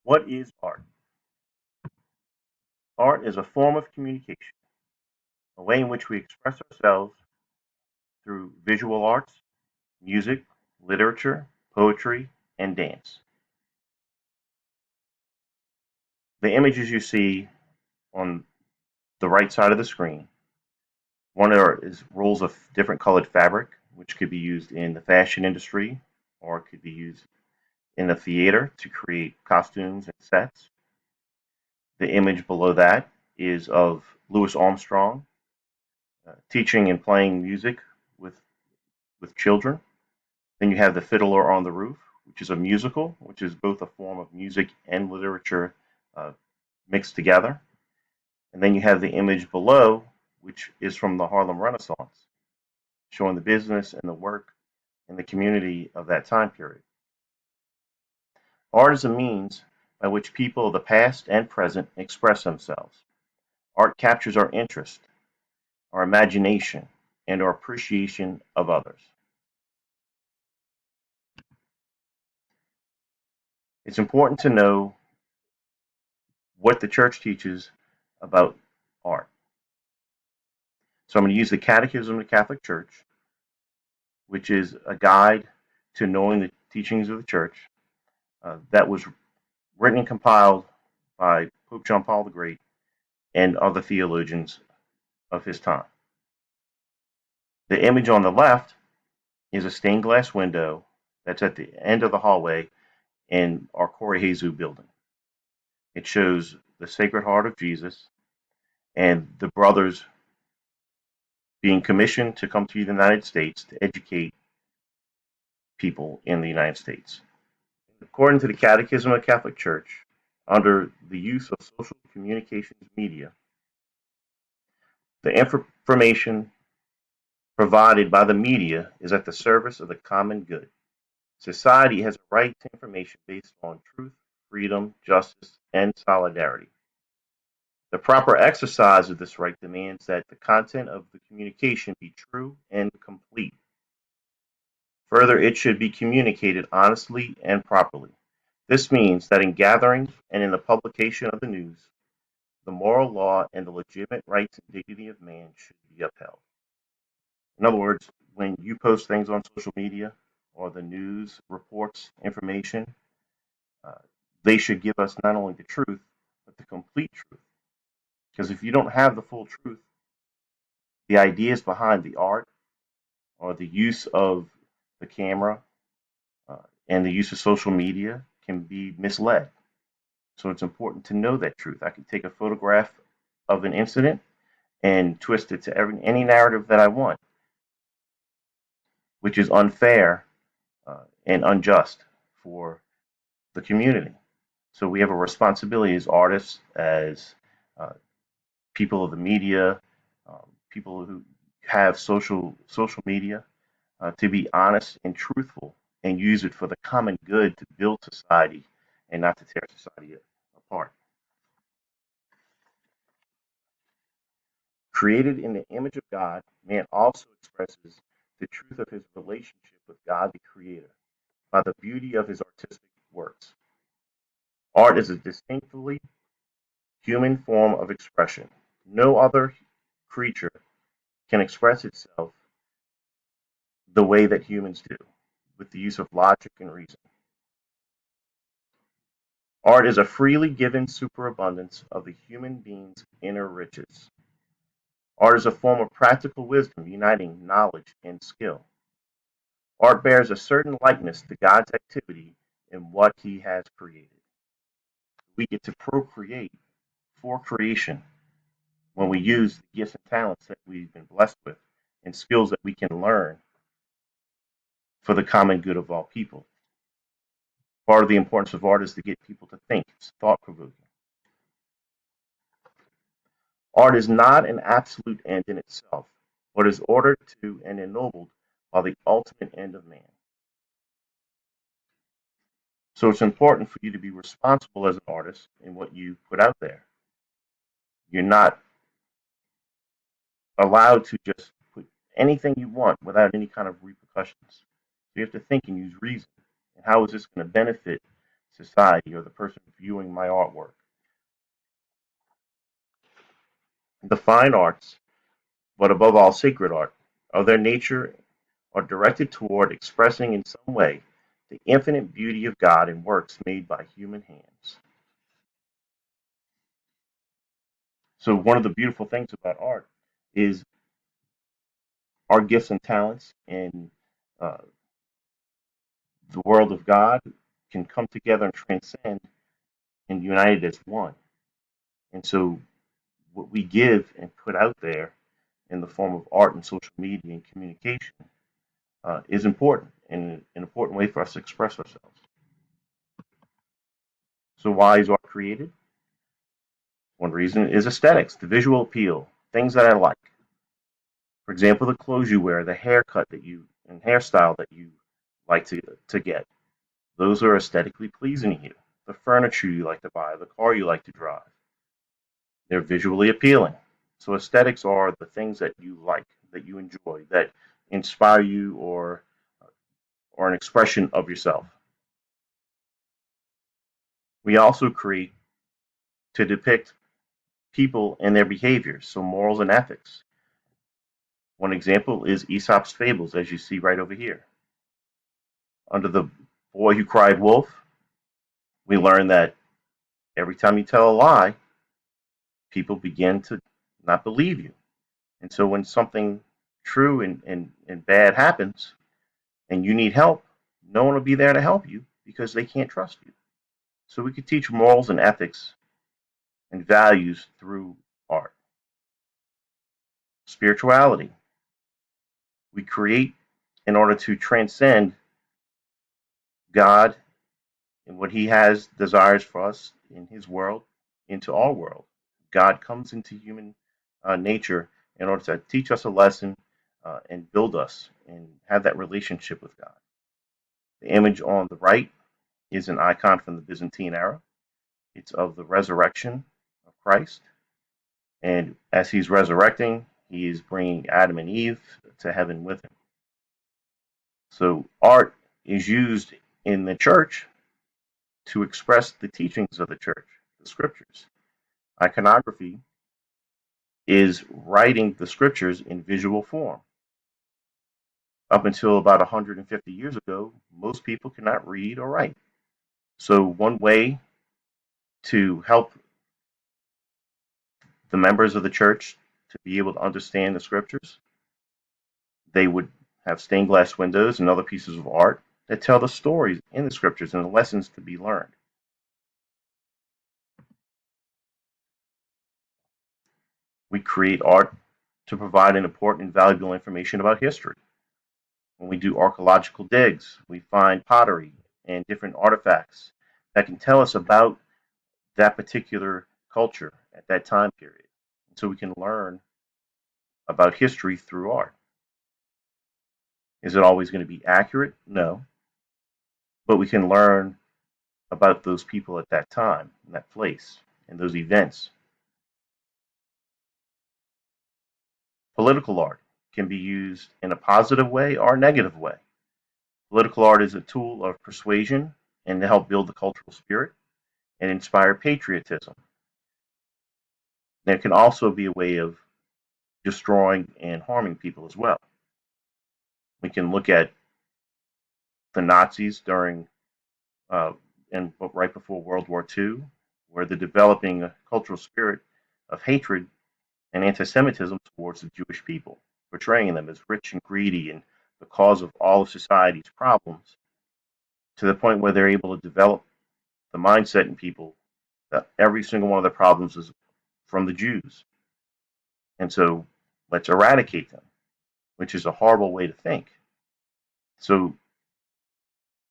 What is art? Art is a form of communication, a way in which we express ourselves through visual arts, music, literature, poetry, and dance. The images you see on the right side of the screen, is rolls of different colored fabric, which could be used in the fashion industry or it could be used in the theater to create costumes and sets. The image below that is of Louis Armstrong teaching and playing music with children. Then you have The Fiddler on the Roof, which is a musical, which is both a form of music and literature uh, mixed together. And then you have the image below, which is from the Harlem Renaissance, showing the business and the work and the community of that time period. Art is a means by which people of the past and present express themselves. Art captures our interest, our imagination, and our appreciation of others. It's important to know what the church teaches about art. So I'm going to use the Catechism of the Catholic Church, which is a guide to knowing the teachings of the church that was written and compiled by Pope John Paul the Great and other theologians of his time. The image on the left is a stained glass window that's at the end of the hallway in our Corey Jesu building. It shows the Sacred Heart of Jesus and the brothers being commissioned to come to the United States to educate people in the United States. According to the Catechism of the Catholic Church, under the use of social communications media, the information provided by the media is at the service of the common good. Society has a right to information based on truth, freedom, justice, and solidarity. The proper exercise of this right demands that the content of the communication be true and complete. Further, it should be communicated honestly and properly. This means that in gatherings and in the publication of the news, the moral law and the legitimate rights and dignity of man should be upheld. In other words, when you post things on social media or the news reports information, uh, they should give us not only the truth, but the complete truth. Because if you don't have the full truth, the ideas behind the art or the use of the camera uh, and the use of social media can be misled. So it's important to know that truth. I can take a photograph of an incident and twist it to any narrative that I want, which is unfair and unjust for the community. So we have a responsibility as artists, as uh, people of the media, people who have social media, to be honest and truthful and use it for the common good to build society and not to tear society apart. Created in the image of God, man also expresses the truth of his relationship with God the Creator by the beauty of his artistic works. Art is a distinctly human form of expression. No other creature can express itself the way that humans do, with the use of logic and reason. Art is a freely given superabundance of the human being's inner riches. Art is a form of practical wisdom uniting knowledge and skill. Art bears a certain likeness to God's activity in what he has created. We get to procreate for creation when we use the gifts and talents that we've been blessed with and skills that we can learn for the common good of all people. Part of the importance of art is to get people to think. It's thought provoking. Art is not an absolute end in itself, but is ordered to and ennobled by the ultimate end of man. So it's important for you to be responsible as an artist in what you put out there. You're not allowed to just put anything you want without any kind of repercussions. So you have to think and use reason. And how is this going to benefit society or the person viewing my artwork. The fine arts, but above all sacred art, of their nature are directed toward expressing in some way the infinite beauty of God in works made by human hands. So, one of the beautiful things about art is our gifts and talents and uh, the world of God can come together and transcend and united as one. And so, what we give and put out there in the form of art and social media and communication is important and an important way for us to express ourselves. So, why is art created? One reason is aesthetics, the visual appeal, things that I like. For example, the clothes you wear, the haircut that you and hairstyle that you like to get. Those are aesthetically pleasing to you. The furniture you like to buy, the car you like to drive. They're visually appealing. So aesthetics are the things that you like, that you enjoy, that inspire you or an expression of yourself. We also create to depict people and their behaviors, so morals and ethics. One example is Aesop's fables, as you see right over here. Under the boy who cried wolf, we learn that every time you tell a lie, people begin to not believe you. And so when something true and bad happens and you need help, no one will be there to help you because they can't trust you. So we could teach morals and ethics and values through art. Spirituality. We create in order to transcend God and what He has desires for us in His world into our world. God comes into human nature in order to teach us a lesson and build us and have that relationship with God. The image on the right is an icon from the Byzantine era. It's of the resurrection of Christ. And as He's resurrecting, He is bringing Adam and Eve to heaven with Him. So art is used in the church to express the teachings of the church, the scriptures. Iconography is writing the scriptures in visual form. Up until about 150 years ago, most people could not read or write. So, one way to help the members of the church to be able to understand the scriptures, they would have stained glass windows and other pieces of art that tell the stories in the scriptures and the lessons to be learned. We create art to provide an important and valuable information about history. When we do archaeological digs, we find pottery and different artifacts that can tell us about that particular culture at that time period. So we can learn about history through art. Is it always going to be accurate? No. But we can learn about those people at that time, in that place, and those events. Political art can be used in a positive way or a negative way. Political art is a tool of persuasion and to help build the cultural spirit and inspire patriotism. There can also be a way of destroying and harming people as well. We can look at the Nazis during uh, and right before World War II, where they're developing a cultural spirit of hatred and anti-Semitism towards the Jewish people, portraying them as rich and greedy and the cause of all of society's problems, to the point where they're able to develop the mindset in people that every single one of their problems is from the Jews. And so let's eradicate them, which is a horrible way to think. So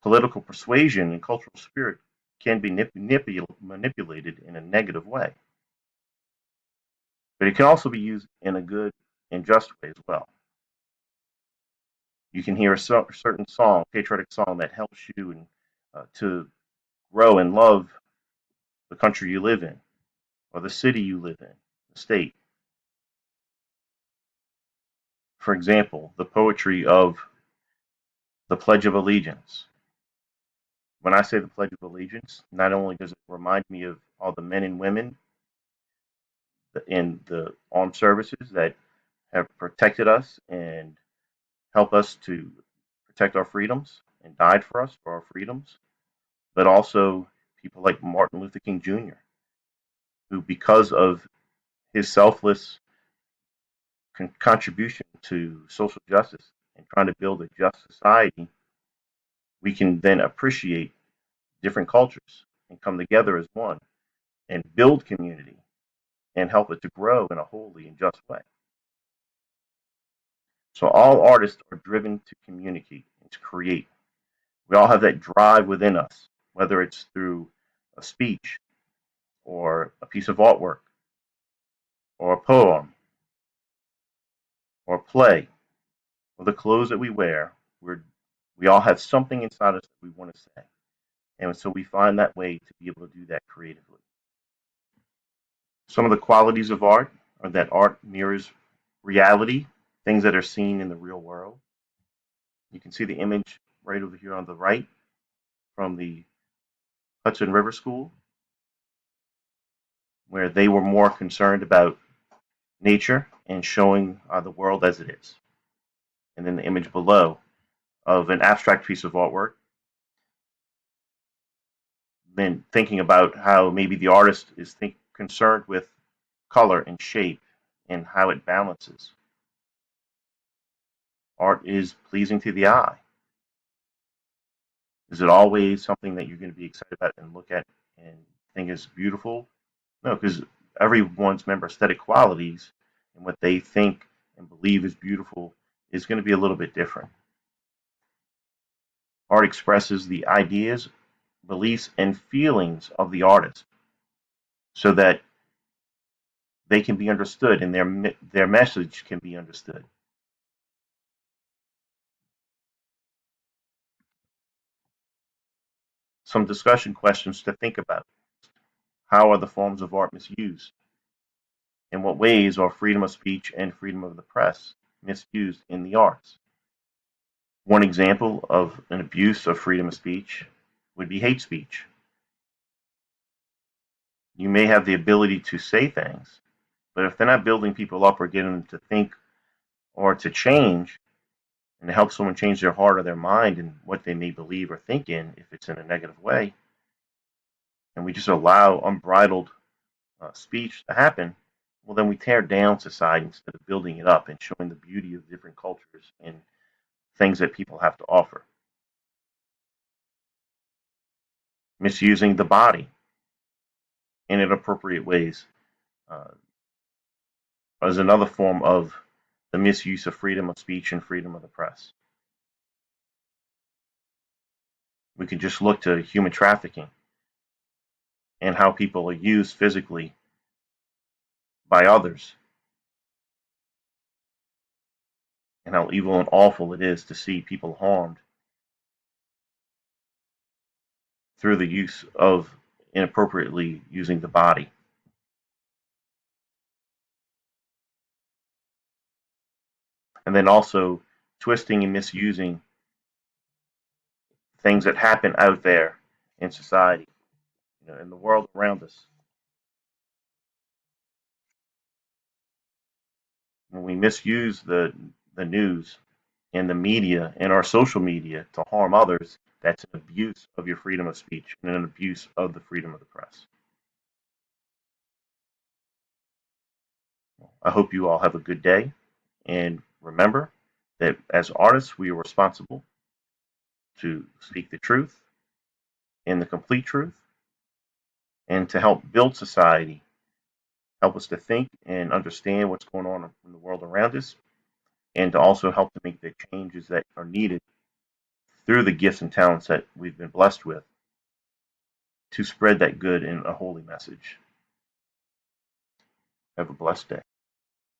political persuasion and cultural spirit can be manipulated in a negative way, but it can also be used in a good and just way as well. You can hear a certain song, patriotic song, that helps you to grow and love the country you live in, or the city you live in, the state. For example, the poetry of the Pledge of Allegiance. When I say the Pledge of Allegiance, not only does it remind me of all the men and women in the armed services that have protected us and help us to protect our freedoms and died for us for our freedoms, but also people like Martin Luther King Jr., who, because of his selfless contribution to social justice and trying to build a just society, we can then appreciate different cultures and come together as one and build community and help it to grow in a holy and just way. So all artists are driven to communicate and to create. We all have that drive within us, whether it's through a speech or a piece of artwork or a poem or a play or the clothes that we wear. We all have something inside us that we want to say. And so we find that way to be able to do that creatively. Some of the qualities of art are that art mirrors reality, things that are seen in the real world. You can see the image right over here on the right from the Hudson River School, where they were more concerned about nature and showing the world as it is. And then the image below of an abstract piece of artwork, then thinking about how maybe the artist is concerned with color and shape and how it balances. Art is pleasing to the eye. Is it always something that you're going to be excited about and look at and think is beautiful? No, because everyone's member aesthetic qualities and what they think and believe is beautiful is going to be a little bit different. Art expresses the ideas, beliefs, and feelings of the artist so that they can be understood and their message can be understood. Some discussion questions to think about. How are the forms of art misused? In what ways are freedom of speech and freedom of the press misused in the arts? One example of an abuse of freedom of speech would be hate speech. You may have the ability to say things, but if they're not building people up or getting them to think or to change and to help someone change their heart or their mind and what they may believe or think in, if it's in a negative way, and we just allow unbridled speech to happen, well, then we tear down society instead of building it up and showing the beauty of different cultures and things that people have to offer. Misusing the body in inappropriate ways uh, is another form of the misuse of freedom of speech and freedom of the press. We can just look to human trafficking and how people are used physically by others and how evil and awful it is to see people harmed through the use of inappropriately using the body. And then also twisting and misusing things that happen out there in society, in the world around us. When we misuse the news and the media and our social media to harm others, that's an abuse of your freedom of speech and an abuse of the freedom of the press. I hope you all have a good day. And remember that as artists, we are responsible to speak the truth and the complete truth and to help build society, help us to think and understand what's going on in the world around us, and to also help to make the changes that are needed through the gifts and talents that we've been blessed with to spread that good and a holy message. Have a blessed day.